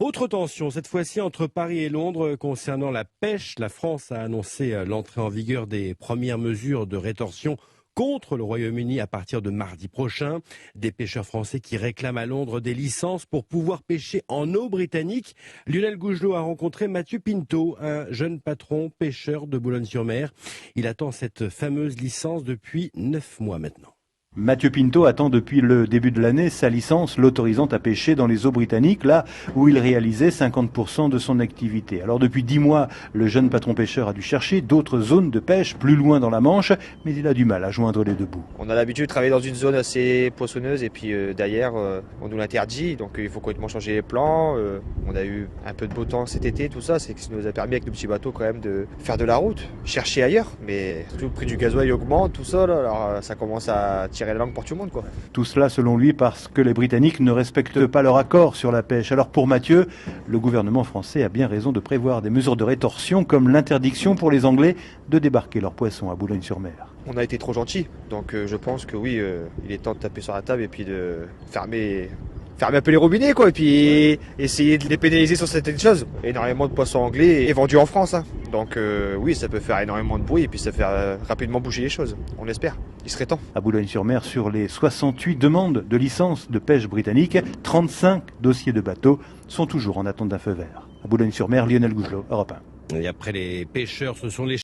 Autre tension, cette fois-ci entre Paris et Londres concernant la pêche. La France a annoncé l'entrée en vigueur des premières mesures de rétorsion contre le Royaume-Uni à partir de mardi prochain. Des pêcheurs français qui réclament à Londres des licences pour pouvoir pêcher en eau britannique. Lionel Gougelot a rencontré Mathieu Pinto, un jeune patron pêcheur de Boulogne-sur-Mer. Il attend cette fameuse licence depuis 9 mois maintenant. Mathieu Pinto attend depuis le début de l'année sa licence l'autorisant à pêcher dans les eaux britanniques, là où il réalisait 50% de son activité. Alors depuis 10 mois, le jeune patron pêcheur a dû chercher d'autres zones de pêche plus loin dans la Manche, mais il a du mal à joindre les deux bouts. On a l'habitude de travailler dans une zone assez poissonneuse et puis derrière on nous l'interdit, donc il faut complètement changer les plans. On a eu un peu de beau temps cet été, tout ça, c'est que ça nous a permis avec nos petits bateaux quand même de faire de la route, chercher ailleurs, mais surtout le prix du gasoil augmente, tout ça, là, alors ça commence à tirer la langue pour tout le monde, quoi. Tout cela selon lui parce que les Britanniques ne respectent pas leur accord sur la pêche. Alors pour Mathieu, le gouvernement français a bien raison de prévoir des mesures de rétorsion comme l'interdiction pour les Anglais de débarquer leurs poissons à Boulogne-sur-Mer. On a été trop gentils, donc je pense que oui, il est temps de taper sur la table et puis de fermer un peu les robinets, quoi, et puis essayer de les pénaliser sur certaines choses. Énormément de poissons anglais est vendu en France, hein. Donc oui, ça peut faire énormément de bruit et puis ça fait rapidement bouger les choses, on l'espère. Il serait temps. À Boulogne-sur-Mer, sur les 68 demandes de licence de pêche britannique, 35 dossiers de bateaux sont toujours en attente d'un feu vert. À Boulogne-sur-Mer, Lionel Gougelot, Europe 1. Et après les pêcheurs, ce sont les